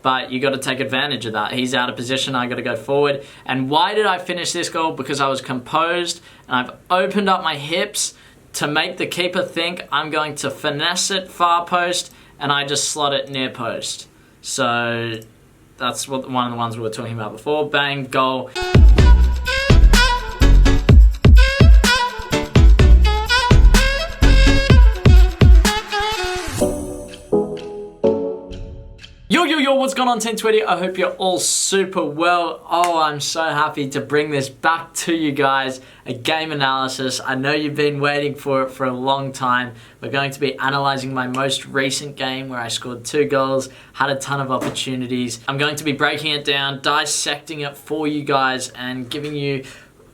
but you got to take advantage of that. He's out of position, I got to go forward. And why did I finish this goal? Because I was composed, and I've opened up my hips to make the keeper think I'm going to finesse it far post, and I just slot it near post. So that's one of the ones we were talking about before. Bang, goal. Yo, what's going on, Team Twitty? I hope you're all super well. Oh, I'm so happy to bring this back to you guys, a game analysis. I know you've been waiting for it for a long time. We're going to be analyzing my most recent game where I scored 2 goals, had a ton of opportunities. I'm going to be breaking it down, dissecting it for you guys, and giving you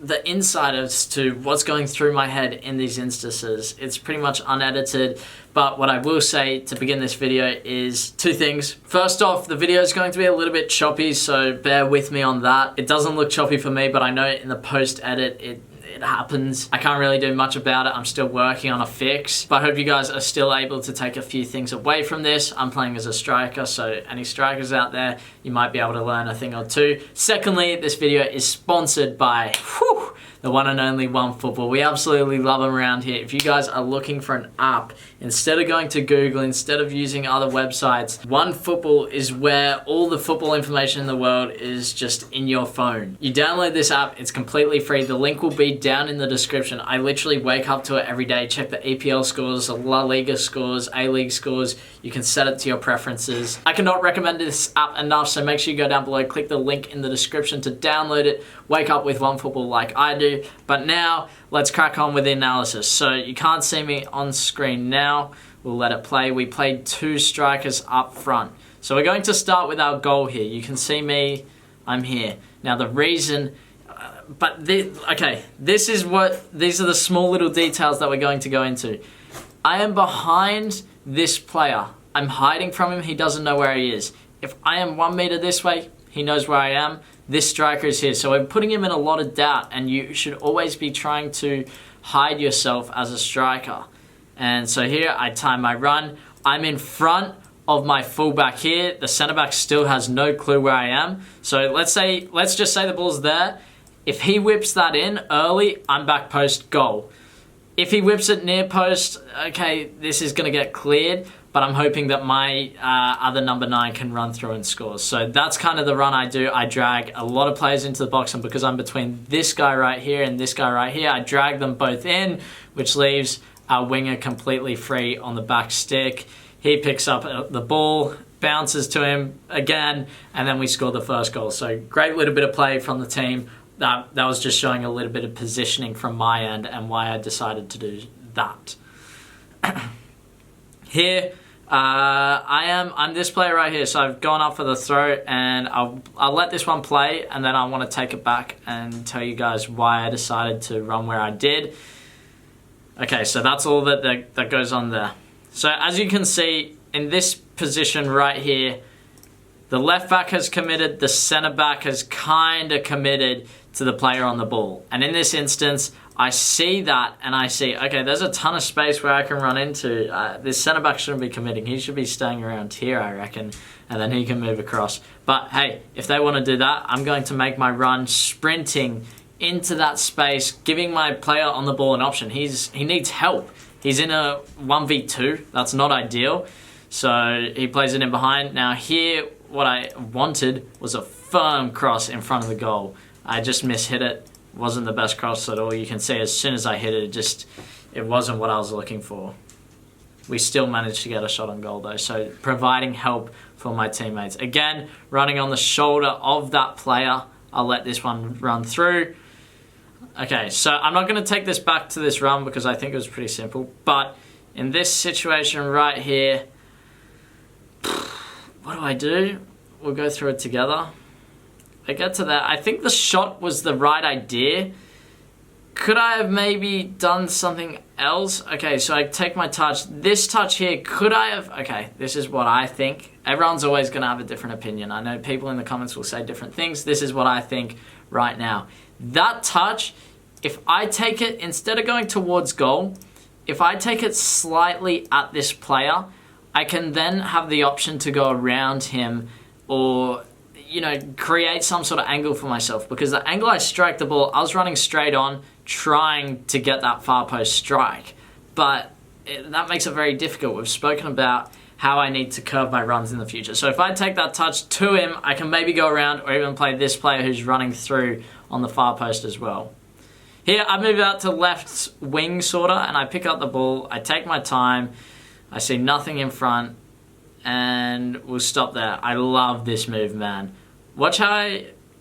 the insight as to what's going through my head in these instances. It's pretty much unedited, but what I will say to begin this video is 2 things. First off, the video is going to be a little bit choppy, so bear with me on that. It doesn't look choppy for me, but I know in the post-edit it happens. I can't really do much about it. I'm still working on a fix, but I hope you guys are still able to take a few things away from this. I'm playing as a striker, so any strikers out there, you might be able to learn a thing or two. Secondly, this video is sponsored by the one and only OneFootball. We absolutely love them around here. If you guys are looking for an app, instead of going to Google, instead of using other websites, OneFootball is where all the football information in the world is just in your phone. You download this app, it's completely free. The link will be down in the description. I literally wake up to it every day, check the EPL scores, the La Liga scores, A-League scores. You can set it to your preferences. I cannot recommend this app enough, so make sure you go down below, click the link in the description to download it, wake up with OneFootball like I do. But now, let's crack on with the analysis. So you can't see me on screen now. We'll let it play. We played 2 strikers up front. So we're going to start with our goal here. You can see me, I'm here. Now the reason, these are the small little details that we're going to go into. I am behind this player. I'm hiding from him, he doesn't know where he is. If I am 1 meter this way, he knows where I am. This striker is here. So we're putting him in a lot of doubt, and you should always be trying to hide yourself as a striker. And so here I time my run. I'm in front of my fullback here. The centre back still has no clue where I am. So let's just say the ball's there. If he whips that in early, I'm back post, goal. If he whips it near post, okay, this is going to get cleared, but I'm hoping that my other number 9 can run through and score. So that's kind of the run I do. I drag a lot of players into the box, and because I'm between this guy right here and this guy right here, I drag them both in, which leaves our winger completely free on the back stick. He picks up the ball, bounces to him again, and then we score the first goal. So great little bit of play from the team. That was just showing a little bit of positioning from my end and why I decided to do that. Here, I'm this player right here, so I've gone up for the throw, and I'll let this one play, and then I want to take it back and tell you guys why I decided to run where I did. Okay, so that's all that goes on there. So as you can see, in this position right here, the left back has committed, the centre back has kind of committed to the player on the ball. And in this instance, I see that and I see, okay, there's a ton of space where I can run into. This centre back shouldn't be committing. He should be staying around here, I reckon, and then he can move across. But hey, if they want to do that, I'm going to make my run sprinting into that space, giving my player on the ball an option. He needs help. He's in a 1v2. That's not ideal. So he plays it in behind. Now here, what I wanted was a firm cross in front of the goal. I just mishit it. Wasn't the best cross at all. You can see as soon as I hit it, it wasn't what I was looking for. We still managed to get a shot on goal though, so providing help for my teammates. Again, running on the shoulder of that player. I'll let this one run through. Okay, so I'm not going to take this back to this run because I think it was pretty simple, but in this situation right here, what do? We'll go through it together. I get to that. I think the shot was the right idea. Could I have maybe done something else? Okay, so I take my touch. This touch here, could I have... Okay, this is what I think. Everyone's always going to have a different opinion. I know people in the comments will say different things. This is what I think right now. That touch, if I take it, instead of going towards goal, if I take it slightly at this player, I can then have the option to go around him or, you know, create some sort of angle for myself, because the angle I strike the ball, I was running straight on trying to get that far post strike, but that makes it very difficult. We've spoken about how I need to curve my runs in the future. So if I take that touch to him, I can maybe go around or even play this player who's running through on the far post as well. Here, I move out to left wing, sorta, and I pick up the ball. I take my time. I see nothing in front, and we'll stop there. I love this move, man. Watch how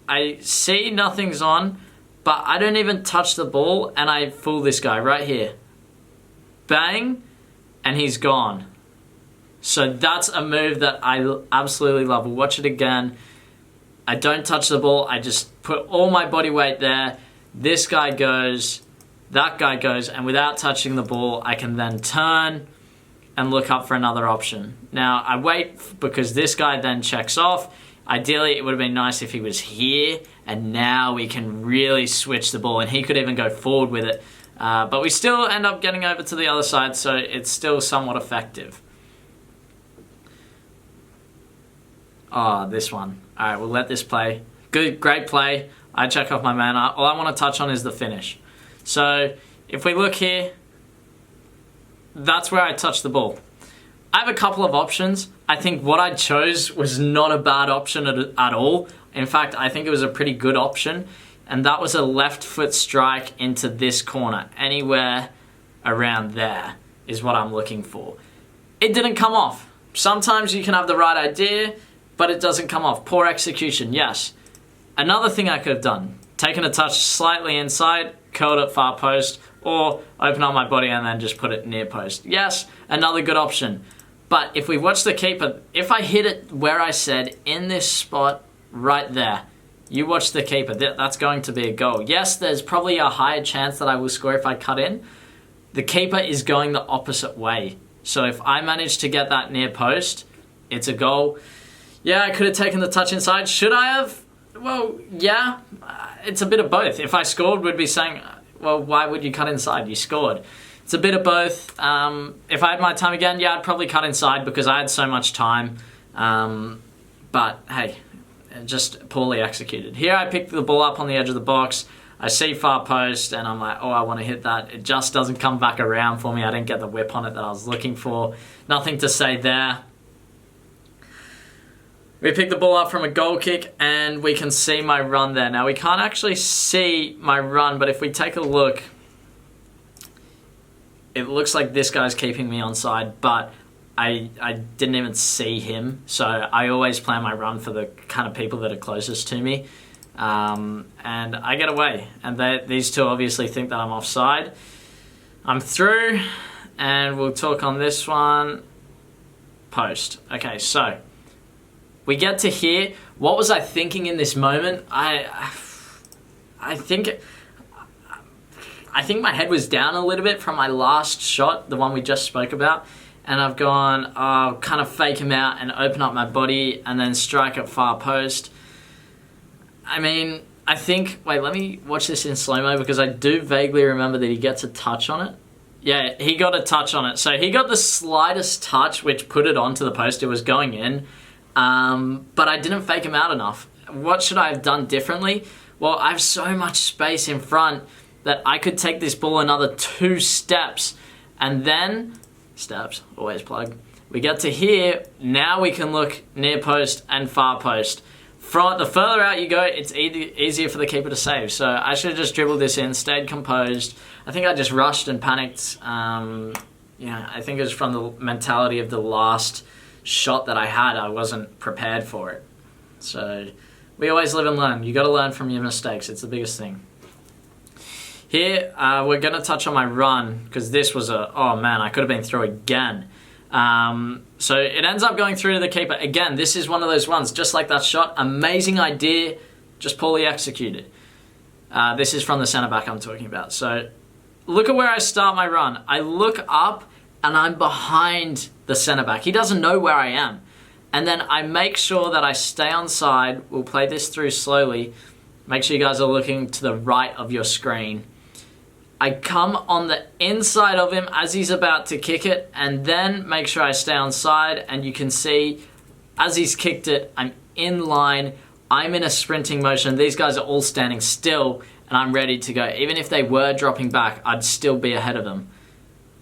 I see nothing's on, but I don't even touch the ball, and I fool this guy right here. Bang, and he's gone. So that's a move that I absolutely love. We'll watch it again. I don't touch the ball. I just put all my body weight there. This guy goes, that guy goes, and without touching the ball, I can then turn and look up for another option. Now, I wait because this guy then checks off. Ideally, it would have been nice if he was here, and now we can really switch the ball, and he could even go forward with it. But we still end up getting over to the other side, so it's still somewhat effective. Oh, this one. All right, we'll let this play. Good, great play. I check off my man. All I want to touch on is the finish. So if we look here, that's where I touch the ball. I have a couple of options. I think what I chose was not a bad option at all. In fact, I think it was a pretty good option. And that was a left foot strike into this corner. Anywhere around there is what I'm looking for. It didn't come off. Sometimes you can have the right idea, but it doesn't come off. Poor execution, yes. Another thing I could have done, taken a touch slightly inside, curled it far post, or open up my body and then just put it near post. Yes, another good option. But if we watch the keeper, if I hit it where I said, in this spot right there, you watch the keeper, that's going to be a goal. Yes, there's probably a higher chance that I will score if I cut in. The keeper is going the opposite way. So if I manage to get that near post, it's a goal. Yeah, I could have taken the touch inside. Should I have? Well, yeah, it's a bit of both. If I scored, we'd be saying, well, why would you cut inside? You scored. It's a bit of both. If I had my time again, yeah, I'd probably cut inside because I had so much time. But hey, just poorly executed. Here I picked the ball up on the edge of the box. I see far post and I'm like, oh, I want to hit that. It just doesn't come back around for me. I didn't get the whip on it that I was looking for. Nothing to say there. We pick the ball up from a goal kick and we can see my run there. Now we can't actually see my run, but if we take a look, it looks like this guy's keeping me onside, but I didn't even see him. So I always plan my run for the kind of people that are closest to me. And I get away. And these two obviously think that I'm offside. I'm through, and we'll talk on this one. Post. Okay, so we get to here. What was I thinking in this moment? I think my head was down a little bit from my last shot, the one we just spoke about. And I've gone, oh, kind of fake him out and open up my body and then strike at far post. I mean, I think, wait, let me watch this in slow-mo because I do vaguely remember that he gets a touch on it. Yeah, he got a touch on it. So he got the slightest touch which put it onto the post. It was going in. But I didn't fake him out enough. What should I have done differently? Well, I have so much space in front that I could take this ball another 2 steps and then, steps, always plug, we get to here, now we can look near post and far post. From the further out you go, it's easier for the keeper to save. So I should have just dribbled this in, stayed composed. I think I just rushed and panicked. Yeah, I think it was from the mentality of the last shot that I had. I wasn't prepared for it. So we always live and learn. You got to learn from your mistakes. It's the biggest thing. Here, we're going to touch on my run because this was oh man, I could have been through again. So it ends up going through to the keeper. Again, this is one of those ones, just like that shot. Amazing idea, just poorly executed. This is from the centre back I'm talking about. So look at where I start my run. I look up and I'm behind the centre back. He doesn't know where I am. And then I make sure that I stay on side. We'll play this through slowly. Make sure you guys are looking to the right of your screen. I come on the inside of him as he's about to kick it and then make sure I stay on side, and you can see as he's kicked it, I'm in line. I'm in a sprinting motion. These guys are all standing still, and I'm ready to go. Even if they were dropping back, I'd still be ahead of them.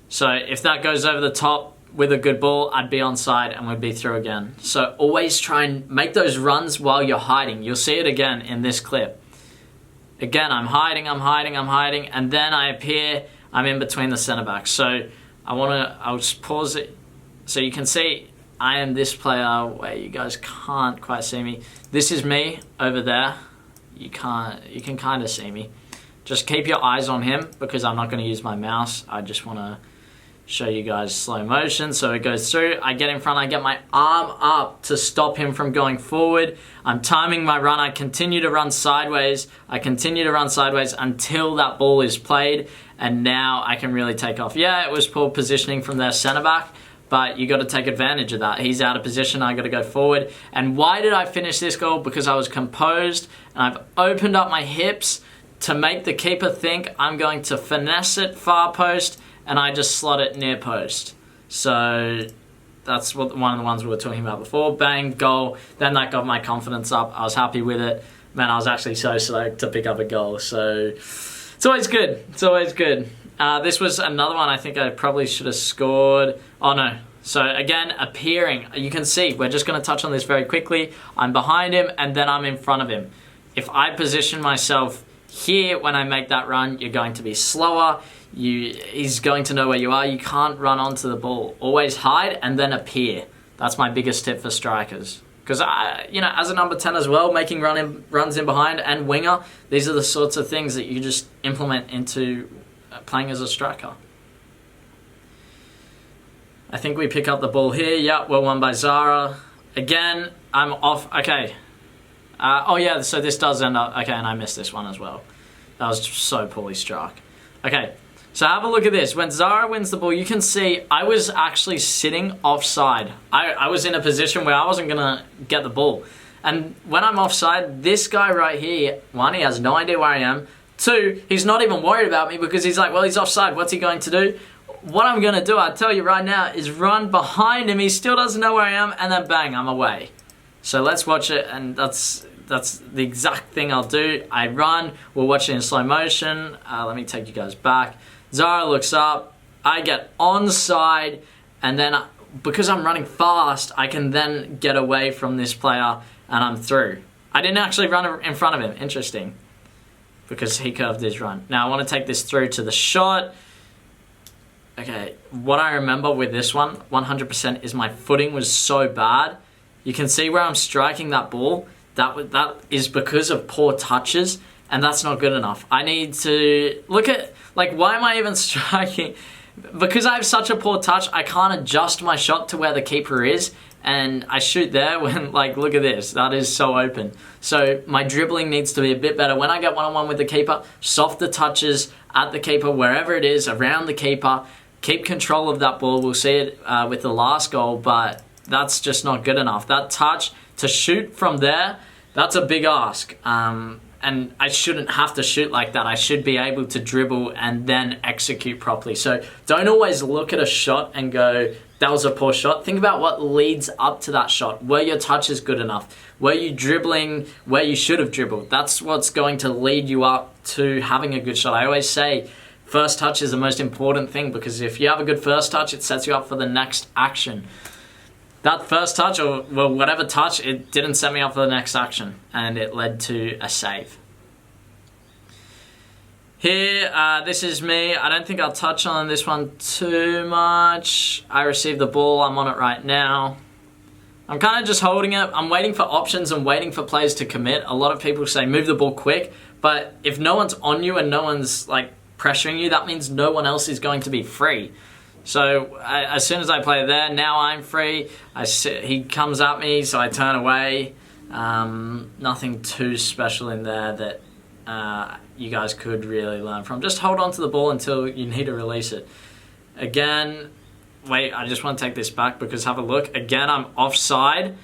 So if that goes over the top with a good ball, I'd be onside and we'd be through again. So always try and make those runs while you're hiding. You'll see it again in this clip. Again, I'm hiding, and then I appear, I'm in between the centre backs. So I'll just pause it so you can see I am this player where you guys can't quite see me. This is me over there. You can kind of see me. Just keep your eyes on him because I'm not going to use my mouse. I just want to show you guys slow motion. So it goes through, I get in front, I get my arm up to stop him from going forward. I'm timing my run, I continue to run sideways. Until that ball is played, and now I can really take off. Yeah, it was poor positioning from their centre back, but you got to take advantage of that. He's out of position, I got to go forward. And why did I finish this goal? Because I was composed, and I've opened up my hips to make the keeper think I'm going to finesse it far post, and I just slot it near post. So that's one of the ones we were talking about before. Bang, goal. Then that got my confidence up. I was happy with it. Man, I was actually so stoked to pick up a goal. So it's always good. This was another one I think I probably should have scored. Oh no. So again, appearing. You can see, we're just going to touch on this very quickly. I'm behind him and then I'm in front of him. If I position myself here when I make that run, you're going to be slower. He's going to know where you are. You can't run onto the ball. Always hide and then appear. That's my biggest tip for strikers. Because, as a number 10 as well, making runs in behind and winger, these are the sorts of things that you just implement into playing as a striker. I think we pick up the ball here. Yep, we're won by Zara. Again, I'm off. Okay. So this does end up... Okay, and I missed this one as well. That was so poorly struck. Okay, so have a look at this. When Zara wins the ball, you can see I was actually sitting offside. I was in a position where I wasn't going to get the ball. And when I'm offside, this guy right here, one, he has no idea where I am. Two, he's not even worried about me because he's like, well, he's offside. What's he going to do? What I'm going to do, I'll tell you right now, is run behind him. He still doesn't know where I am. And then bang, I'm away. So let's watch it. And that's the exact thing I'll do. I run. We'll watch it in slow motion. Let me take you guys back. Zara looks up. I get onside. And then because I'm running fast, I can then get away from this player and I'm through. I didn't actually run in front of him. Interesting. Because he curved his run. Now I want to take this through to the shot. Okay, what I remember with this one, 100%, is my footing was so bad. You can see where I'm striking that ball. That is because of poor touches, and that's not good enough. I need to look at, why am I even striking? Because I have such a poor touch, I can't adjust my shot to where the keeper is, and I shoot there when, look at this. That is so open. So my dribbling needs to be a bit better. When I get one-on-one with the keeper, softer touches at the keeper, wherever it is, around the keeper. Keep control of that ball. We'll see it with the last goal, but that's just not good enough. That touch, to shoot from there, that's a big ask. And I shouldn't have to shoot like that. I should be able to dribble and then execute properly. So don't always look at a shot and go, that was a poor shot. Think about what leads up to that shot. Were your touches good enough? Were you dribbling where you should have dribbled? That's what's going to lead you up to having a good shot. I always say, first touch is the most important thing because if you have a good first touch, it sets you up for the next action. That first touch, or whatever touch, it didn't set me up for the next action, and it led to a save. Here, this is me. I don't think I'll touch on this one too much. I received the ball. I'm on it right now. I'm kind of just holding it. I'm waiting for options and waiting for players to commit. A lot of people say move the ball quick, but if no one's on you and no one's pressuring you, that means no one else is going to be free. So as soon as I play there, now I'm free. He comes at me, so I turn away. Nothing too special in there that you guys could really learn from. Just hold on to the ball until you need to release it. Again, wait, I just want to take this back because have a look. Again, I'm offside.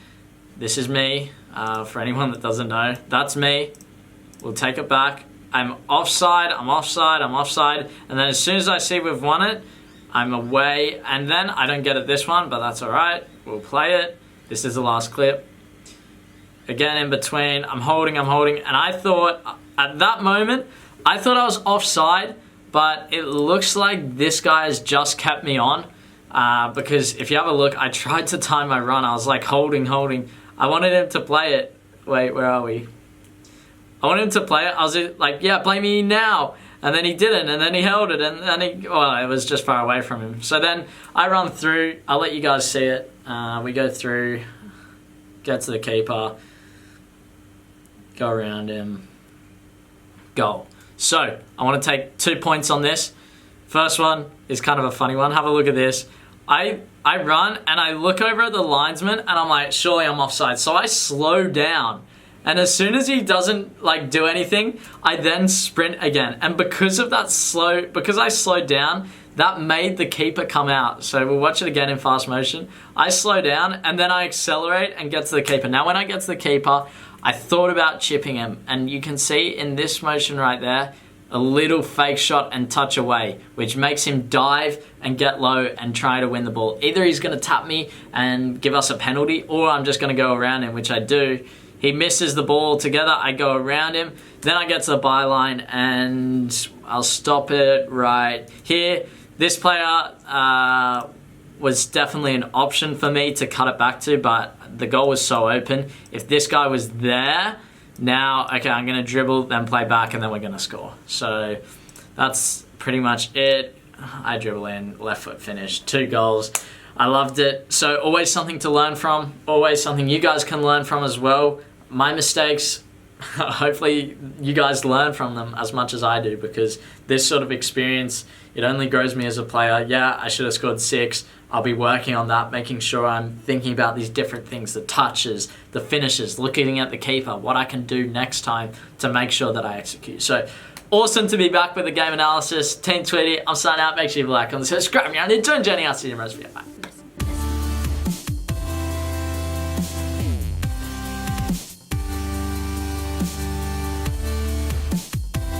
This is me. For anyone that doesn't know, that's me. We'll take it back. I'm offside, and then as soon as I see we've won it, I'm away, and then I don't get it this one, but that's alright. We'll play it. This is the last clip. again in between. I'm holding, and I thought at that moment, I thought I was offside, but it looks like this guy has just kept me on. Because if you have a look, I tried to time my run. I was like holding. I wanted him to play it. Wait, where are we? I wanted him to play it. I was like, yeah, play me now. And then he didn't, and then he held it, and then it was just far away from him. So then I run through. I'll let you guys see it. We go through, get to the keeper, go around him, goal. So I want to take 2 points on this. First one is kind of a funny one. Have a look at this. I run and I look over at the linesman and I'm like, surely I'm offside. So I slow down. And as soon as he doesn't like do anything, I then sprint again. And because I slowed down, that made the keeper come out. So we'll watch it again in fast motion. I slow down and then I accelerate and get to the keeper. Now when I get to the keeper, I thought about chipping him. And you can see in this motion right there, a little fake shot and touch away, which makes him dive and get low and try to win the ball. Either he's going to tap me and give us a penalty, or I'm just going to go around him, which I do. He misses the ball altogether. I go around him. Then I get to the byline and I'll stop it right here. This player was definitely an option for me to cut it back to, but the goal was so open. If this guy was there, now, okay, I'm going to dribble, then play back, and then we're going to score. So that's pretty much it. I dribble in, left foot finish, 2 goals. I loved it. So always something to learn from, always something you guys can learn from as well. My mistakes, hopefully you guys learn from them as much as I do, because this sort of experience, it only grows me as a player. Yeah, I should have scored 6. I'll be working on that, making sure I'm thinking about these different things, the touches, the finishes, looking at the keeper, what I can do next time to make sure that I execute. So awesome to be back with the game analysis. Team Tweety, I'm signing out. Make sure you like, comment, subscribe, and join Jenny. I'll see you in the rest of the video. Bye.